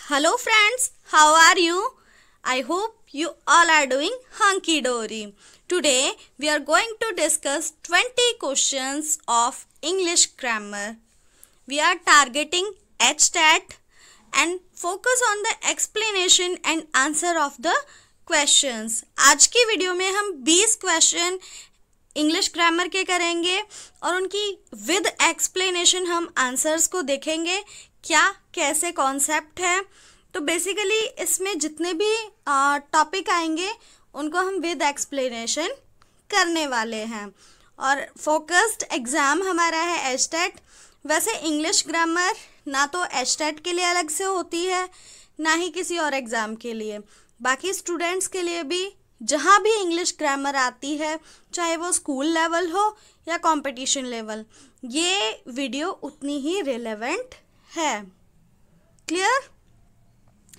Hello friends, how are you? I hope you all are doing hunky dory. Today we are going to discuss 20 questions of English grammar. We are targeting HTAT and focus on the explanation and answer of the questions. आज की video में हम 20 question English grammar के करेंगे और उनकी with explanation हम answers को देखेंगे क्या कैसे कॉन्सेप्ट है। तो बेसिकली इसमें जितने भी टॉपिक आएंगे उनको हम विद एक्सप्लेनेशन करने वाले हैं और फोकस्ड एग्ज़ाम हमारा है HTAT। वैसे इंग्लिश ग्रामर ना तो HTAT के लिए अलग से होती है ना ही किसी और एग्ज़ाम के लिए, बाकी स्टूडेंट्स के लिए भी जहाँ भी इंग्लिश ग्रामर आती है चाहे वो स्कूल लेवल हो या कंपटीशन लेवल, ये वीडियो उतनी ही रिलेवेंट है। क्लियर?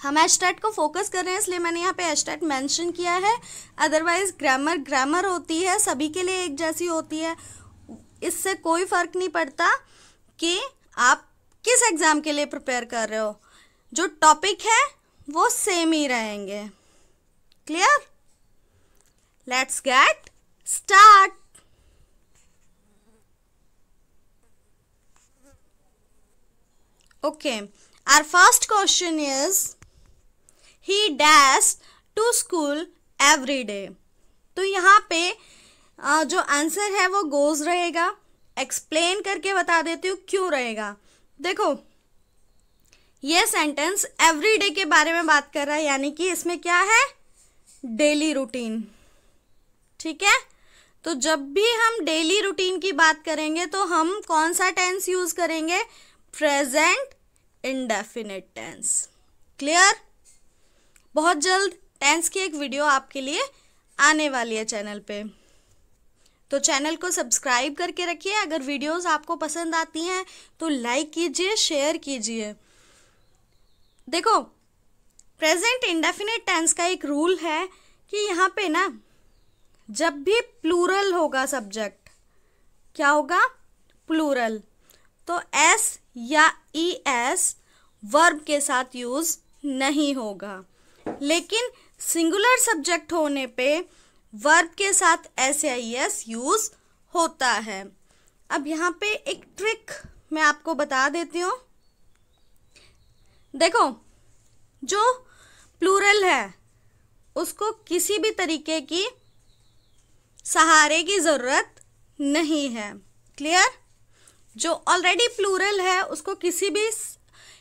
हम HTAT को फोकस कर रहे हैं इसलिए मैंने यहाँ पे HTAT मेंशन किया है, अदरवाइज ग्रामर होती है, सभी के लिए एक जैसी होती है। इससे कोई फ़र्क नहीं पड़ता कि आप किस एग्ज़ाम के लिए प्रिपेयर कर रहे हो, जो टॉपिक है वो सेम ही रहेंगे। Clear? Let's get start. Okay, our first question is he dashed to school every day। तो यहाँ पे जो आंसर है वो गोज रहेगा। एक्सप्लेन करके बता देती हूँ क्यों रहेगा। देखो ये सेंटेंस एवरी डे के बारे में बात कर रहा है, यानी कि इसमें क्या है, डेली रूटीन। ठीक है, तो जब भी हम डेली रूटीन की बात करेंगे तो हम कौन सा टेंस यूज करेंगे, प्रेजेंट इंडेफिनिट टेंस। क्लियर? बहुत जल्द टेंस की एक वीडियो आपके लिए आने वाली है चैनल पे, तो चैनल को सब्सक्राइब करके रखिए। अगर वीडियोस आपको पसंद आती हैं तो लाइक कीजिए, शेयर कीजिए। देखो प्रेजेंट इंडेफिनिट टेंस का एक रूल है कि यहाँ पे ना जब भी प्लूरल होगा सब्जेक्ट, क्या होगा, प्लूरल, तो एस या ES वर्ब के साथ यूज नहीं होगा। लेकिन सिंगुलर सब्जेक्ट होने पे वर्ब के साथ S या ES यूज होता है। अब यहाँ पे एक ट्रिक मैं आपको बता देती हूँ। देखो जो प्लूरल है उसको किसी भी तरीके की सहारे की ज़रूरत नहीं है। क्लियर? जो ऑलरेडी प्लूरल है उसको किसी भी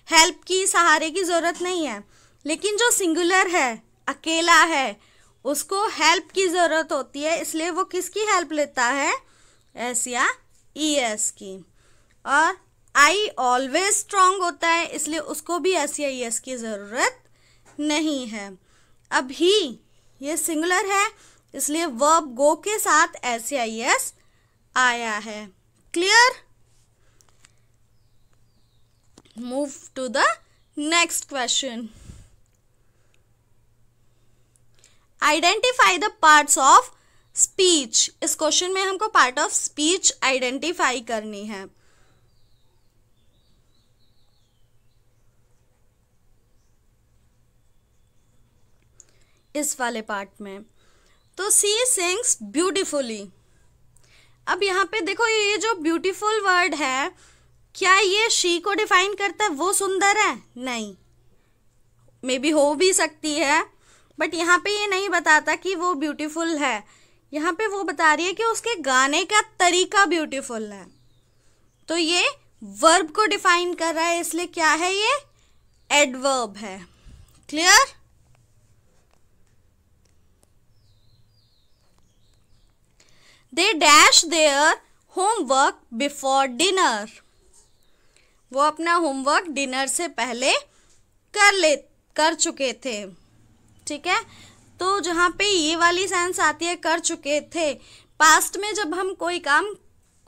हेल्प की, सहारे की ज़रूरत नहीं है। लेकिन जो सिंगुलर है, अकेला है, उसको हेल्प की ज़रूरत होती है, इसलिए वो किसकी हेल्प लेता है, S या ES की। और I ऑलवेज स्ट्रॉन्ग होता है इसलिए उसको भी S या ES की ज़रूरत नहीं है। अब ही ये सिंगुलर है इसलिए वर्ब गो के साथ S या ES आया है। Clear? Move to the next question. Identify the parts of speech। इस क्वेश्चन में हमको पार्ट ऑफ स्पीच आइडेंटिफाई करनी है। इस वाले पार्ट में तो सी सिंग्स ब्यूटिफुली। अब यहाँ पे देखो ये जो ब्यूटीफुल वर्ड है, क्या ये शी को डिफाइन करता है वो सुंदर है? नहीं, मे बी हो भी सकती है, बट यहाँ पे ये नहीं बताता कि वो ब्यूटीफुल है। यहाँ पे वो बता रही है कि उसके गाने का तरीका ब्यूटीफुल है। तो ये वर्ब को डिफाइन कर रहा है, इसलिए क्या है, ये एडवर्ब है। Clear? They dash their homework before dinner. वो अपना होमवर्क डिनर से पहले कर चुके थे। ठीक है, तो जहाँ पे ये वाली सेंस आती है कर चुके थे, पास्ट में जब हम कोई काम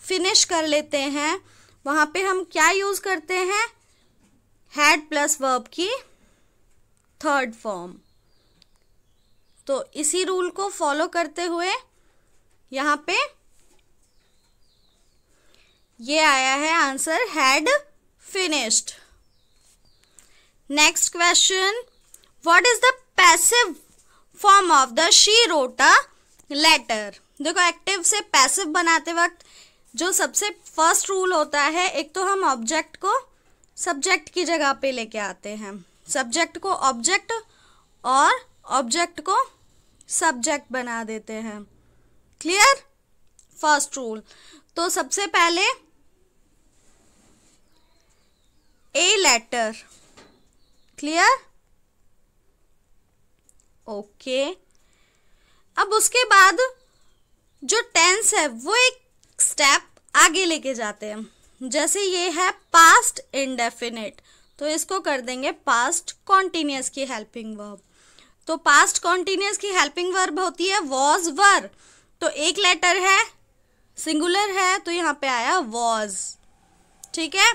फिनिश कर लेते हैं वहाँ पे हम क्या यूज़ करते हैं, हैड प्लस वर्ब की थर्ड फॉर्म। तो इसी रूल को फॉलो करते हुए यहाँ पे ये आया है answer, had finished. Next question, what is the passive form of the she wrote a letter. देखो एक्टिव से पैसिव बनाते वक्त जो सबसे फर्स्ट रूल होता है, एक तो हम ऑब्जेक्ट को सब्जेक्ट की जगह पे लेके आते हैं, सब्जेक्ट को ऑब्जेक्ट और ऑब्जेक्ट को सब्जेक्ट बना देते हैं। क्लियर? First rule. तो सबसे पहले ए लेटर। क्लियर? ओके। अब उसके बाद जो टेंस है वो एक स्टेप आगे लेके जाते हैं। जैसे ये है पास्ट इंडेफिनिट, तो इसको कर देंगे पास्ट कॉन्टिन्यूअस की हेल्पिंग वर्ब। तो पास्ट कॉन्टिन्यूअस की हेल्पिंग वर्ब होती है वॉज वर। तो एक लेटर है, सिंगुलर है, तो यहाँ पे आया वॉज। ठीक है।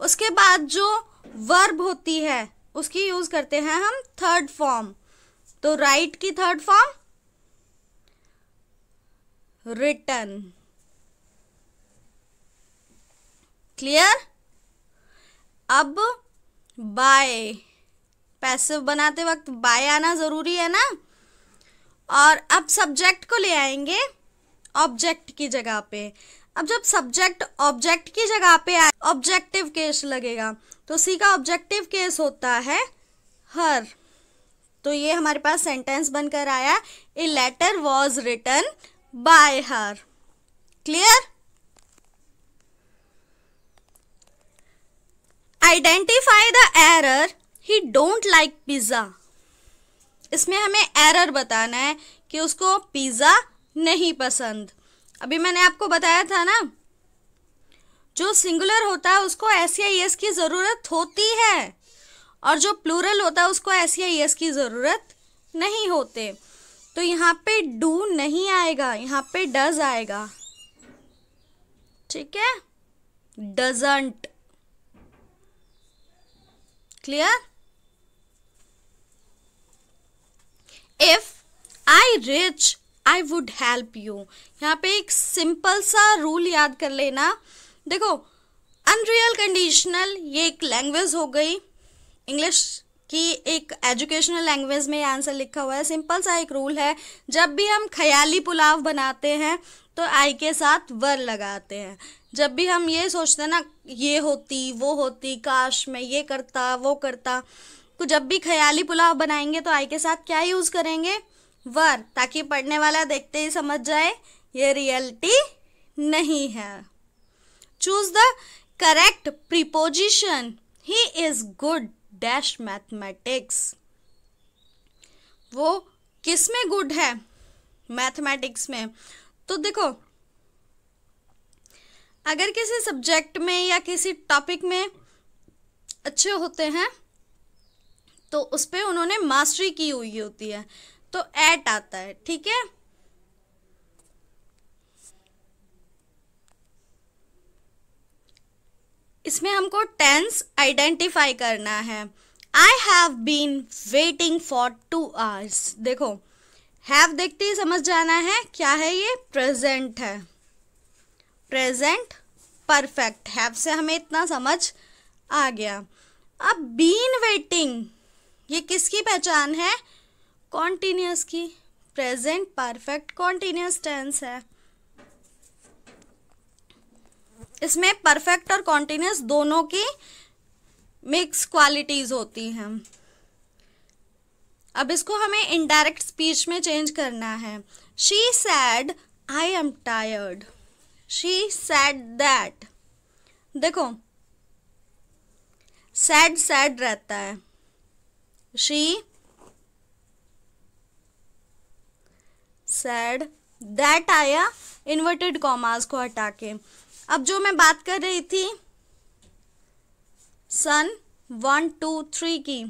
उसके बाद जो वर्ब होती है उसकी यूज करते हैं हम थर्ड फॉर्म। तो राइट की थर्ड फॉर्म रिटन। क्लियर? अब बाय, पैसिव बनाते वक्त बाय आना जरूरी है ना। और अब सब्जेक्ट को ले आएंगे ऑब्जेक्ट की जगह पे। अब जब सब्जेक्ट ऑब्जेक्ट की जगह पे आए, ऑब्जेक्टिव केस लगेगा। तो सी का ऑब्जेक्टिव केस होता है हर। तो ये हमारे पास सेंटेंस बनकर आया, a letter was written by her. Clear? Identify the error, he don't like pizza. इसमें हमें एरर बताना है कि उसको पिज्जा नहीं पसंद। अभी मैंने आपको बताया था ना, जो सिंगुलर होता है उसको एस या एस की जरूरत होती है, और जो प्लूरल होता है उसको एस या एस की जरूरत नहीं होते। तो यहाँ पे डू नहीं आएगा, यहाँ पे डज आएगा। ठीक है? Doesn't. Clear? If I rich I would help you. यहाँ पे एक सिंपल सा रूल याद कर लेना। देखो अनरियल कंडीशनल ये एक लैंग्वेज हो गई, इंग्लिश की एक एजुकेशनल लैंग्वेज में आंसर लिखा हुआ है। सिंपल सा एक रूल है, जब भी हम ख्याली पुलाव बनाते हैं तो आई के साथ वर लगाते हैं। जब भी हम ये सोचते हैं ना, ये होती वो होती, काश मैं ये करता वो करता, तो जब भी ख्याली पुलाव बनाएंगे तो आई के साथ क्या यूज करेंगे? वर, ताकि पढ़ने वाला देखते ही समझ जाए ये रियलिटी नहीं है। Choose the correct preposition, he is good dash mathematics. वो किस में गुड है? मैथमेटिक्स में। तो देखो अगर किसी सब्जेक्ट में या किसी टॉपिक में अच्छे होते हैं तो उस पे उन्होंने मास्टरी की हुई होती है, तो एट आता है। ठीक है? इसमें हमको टेंस आइडेंटिफाई करना है। I have been waiting for 2 hours। देखो हैव देखते ही समझ जाना है क्या है, ये प्रेजेंट है, प्रेजेंट परफेक्ट। हैव से हमें इतना समझ आ गया। अब बीन वेटिंग ये किसकी पहचान है? कॉन्टिन्यूअस की। प्रेजेंट परफेक्ट कॉन्टिन्यूअस टेंस है। इसमें परफेक्ट और कॉन्टिन्यूअस दोनों की मिक्स क्वालिटीज होती हैं। अब इसको हमें इनडायरेक्ट स्पीच में चेंज करना है। She said I am tired, she said that. देखो सैड सैड रहता है, शी सैड, दैट आया इन्वर्टेड कॉमास को हटा के। अब जो मैं बात कर रही थी सन 1 2 3 की,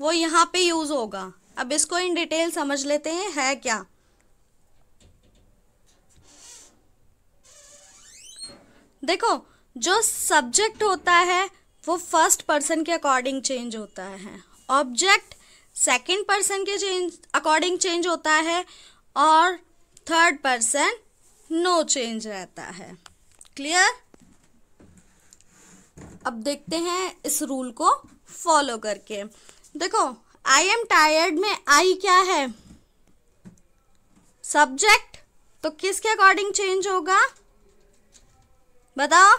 वो यहाँ पे यूज होगा। अब इसको इन डिटेल समझ लेते हैं है क्या। देखो जो सब्जेक्ट होता है वो फर्स्ट पर्सन के अकॉर्डिंग चेंज होता है, ऑब्जेक्ट सेकंड पर्सन के अकॉर्डिंग चेंज होता है, और थर्ड पर्सन नो चेंज रहता है। क्लियर? अब देखते हैं इस रूल को फॉलो करके। देखो आई एम टायर्ड में आई क्या है? सब्जेक्ट, तो किसके अकॉर्डिंग चेंज होगा बताओ?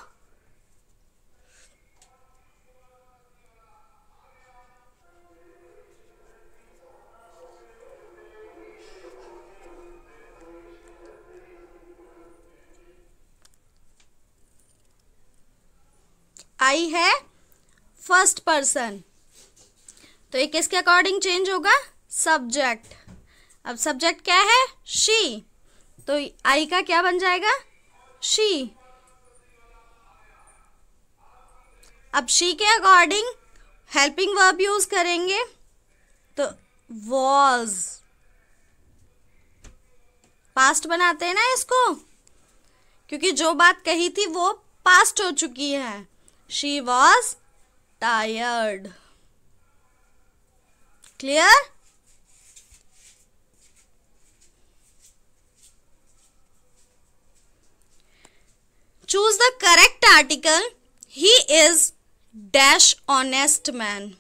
आई है फर्स्ट पर्सन, तो ये किसके अकॉर्डिंग चेंज होगा? सब्जेक्ट। अब सब्जेक्ट क्या है? शी, तो आई का क्या बन जाएगा? शी। अब शी के अकॉर्डिंग हेल्पिंग वर्ब यूज करेंगे, तो वॉज। पास्ट बनाते हैं ना इसको, क्योंकि जो बात कही थी वो पास्ट हो चुकी है। She was tired. Clear? Choose the correct article. He is dash honest man.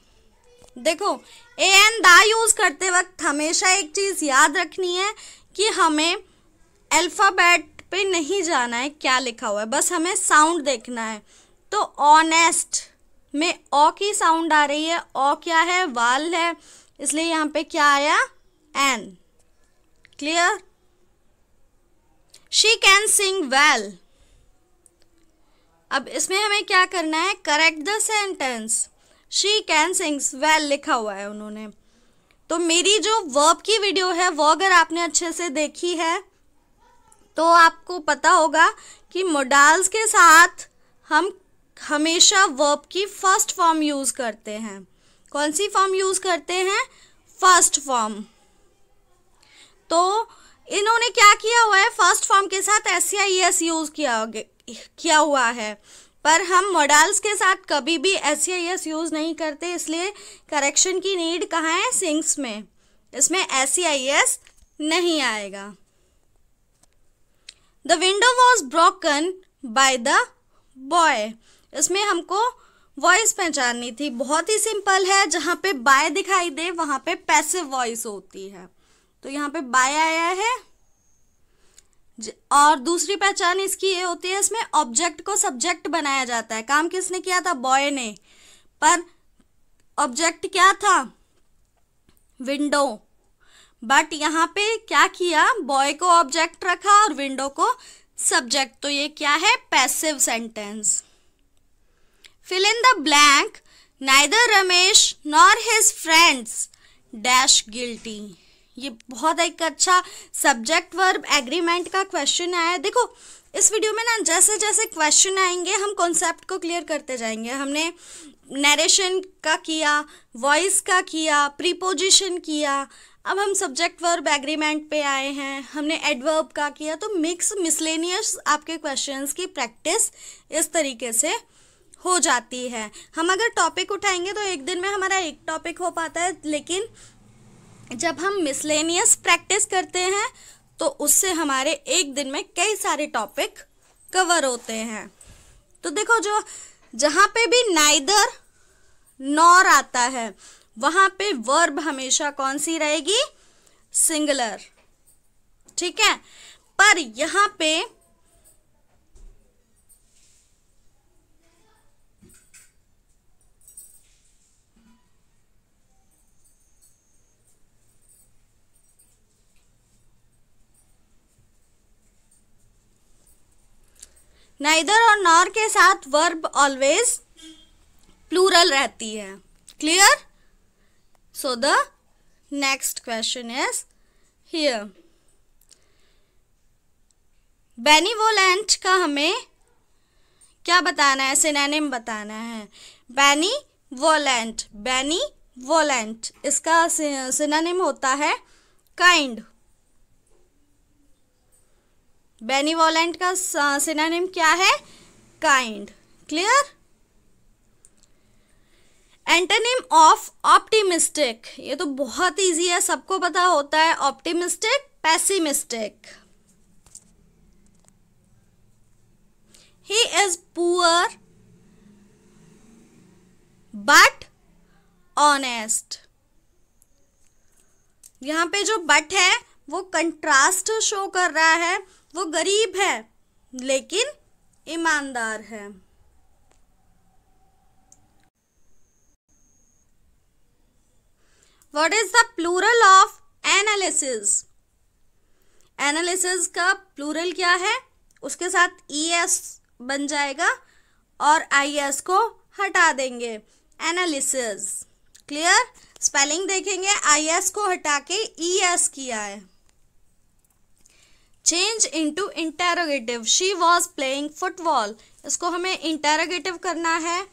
देखो ए एंड द यूज करते वक्त हमेशा एक चीज याद रखनी है कि हमें अल्फाबेट पे नहीं जाना है क्या लिखा हुआ है, बस हमें साउंड देखना है। तो ऑनेस्ट में ओ की साउंड आ रही है, ओ क्या है? वाल है, इसलिए यहाँ पे क्या आया? N. Clear? She can sing well. अब इसमें हमें क्या करना है? Correct the sentence. She can sings well लिखा हुआ है उन्होंने। तो मेरी जो वर्ब की वीडियो है वो अगर आपने अच्छे से देखी है तो आपको पता होगा कि मोडाल्स के साथ हम हमेशा वर्ब की फर्स्ट फॉर्म यूज करते हैं। कौन सी फॉर्म यूज करते हैं? First form. तो इन्होंने क्या किया हुआ है? फर्स्ट फॉर्म के साथ SCIS यूज किया हुआ है, पर हम मोडाल्स के साथ कभी भी SCIS यूज नहीं करते, इसलिए करेक्शन की नीड कहाँ है? सिंग्स में। इसमें SCIS नहीं आएगा। The window was broken by the boy. इसमें हमको वॉइस पहचाननी थी। बहुत ही सिंपल है, जहाँ पे बाय दिखाई दे वहां पे पैसिव वॉइस होती है, तो यहाँ पे बाय आया है। और दूसरी पहचान इसकी ये होती है, इसमें ऑब्जेक्ट को सब्जेक्ट बनाया जाता है। काम किसने किया था? बॉय ने, पर ऑब्जेक्ट क्या था? विंडो। बट यहाँ पे क्या किया? बॉय को ऑब्जेक्ट रखा और विंडो को सब्जेक्ट। तो ये क्या है? Passive sentence. Fill in the blank. Neither Ramesh nor his friends dash guilty. ये बहुत एक अच्छा सब्जेक्ट वर्ब एग्रीमेंट का क्वेश्चन आया है। देखो इस वीडियो में ना जैसे जैसे क्वेश्चन आएंगे हम कॉन्सेप्ट को क्लियर करते जाएंगे। हमने नरेशन का किया, वॉइस का किया, प्रीपोजिशन किया, अब हम सब्जेक्ट वर्ब एग्रीमेंट पे आए हैं, हमने एडवर्ब का किया। तो मिक्स मिसलेनियस आपके क्वेश्चंस की प्रैक्टिस इस तरीके से हो जाती है। हम अगर टॉपिक उठाएंगे तो एक दिन में हमारा एक टॉपिक हो पाता है, लेकिन जब हम मिसलेनियस प्रैक्टिस करते हैं तो उससे हमारे एक दिन में कई सारे टॉपिक कवर होते हैं। तो देखो जो जहाँ पे भी नाइदर नॉर आता है वहाँ पे वर्ब हमेशा कौन सी रहेगी? सिंगुलर। ठीक है, पर यहाँ पे नाइदर और नॉर के साथ वर्ब ऑलवेज प्लूरल रहती है। Clear? So the next question is here. Benevolent का हमें क्या बताना है? सिनोनिम बताना है। बेनिवोलेंट, बेनिवोलेंट इसका सिनोनिम होता है काइंड। बेनिवोलेंट का सिनोनिम क्या है? Kind. Clear? Antonym of optimistic, ये तो बहुत इजी है, सबको पता होता है। Optimistic, pessimistic. He is poor but honest. यहाँ पे जो बट है वो कंट्रास्ट शो कर रहा है, वो गरीब है लेकिन ईमानदार है। What is the plural of analysis? Analysis का प्लूरल क्या है? उसके साथ es बन जाएगा और is को हटा देंगे, एनालिसिस। क्लियर? स्पेलिंग देखेंगे, is को हटा के es किया है। Change into interrogative, she was playing football. इसको हमें इंटेरोगेटिव करना है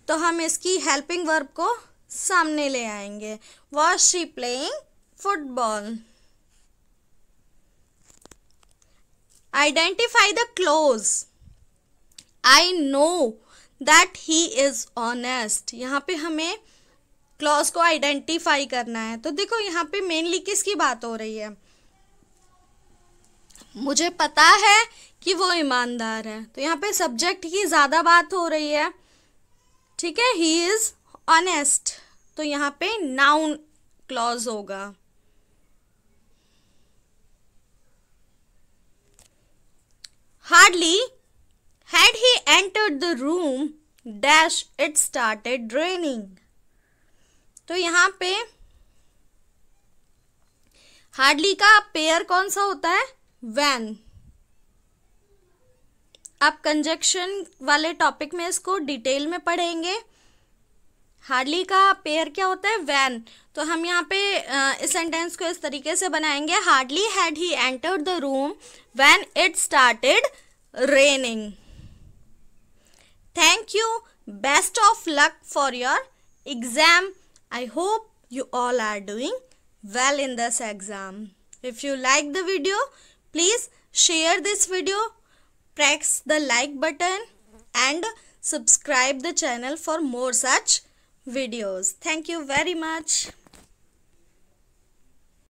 तो हम इसकी हेल्पिंग वर्ब को सामने ले आएंगे। Was she playing football. Identify the close, I know that he is honest. यहाँ पे हमें क्लॉज को आइडेंटिफाई करना है। तो देखो यहाँ पे मेनली किसकी बात हो रही है? मुझे पता है कि वो ईमानदार है, तो यहाँ पे सब्जेक्ट की ज़्यादा बात हो रही है। ठीक है, ही इज ऑनेस्ट, तो यहाँ पे नाउन क्लॉज होगा। Hardly had he entered the room dash it started raining। तो यहाँ पे हार्डली का पेयर कौन सा होता है? when। आप कंजक्शन वाले टॉपिक में इसको डिटेल में पढ़ेंगे। हार्डली का पेयर क्या होता है? when। तो हम यहाँ पे इस सेंटेंस को इस तरीके से बनाएंगे, hardly had he entered the room when it started raining। Thank you. Best of luck for your exam. I hope you all are doing well in this exam. If you like the video, please share this video, press the like button and subscribe the channel for more such videos. Thank you very much.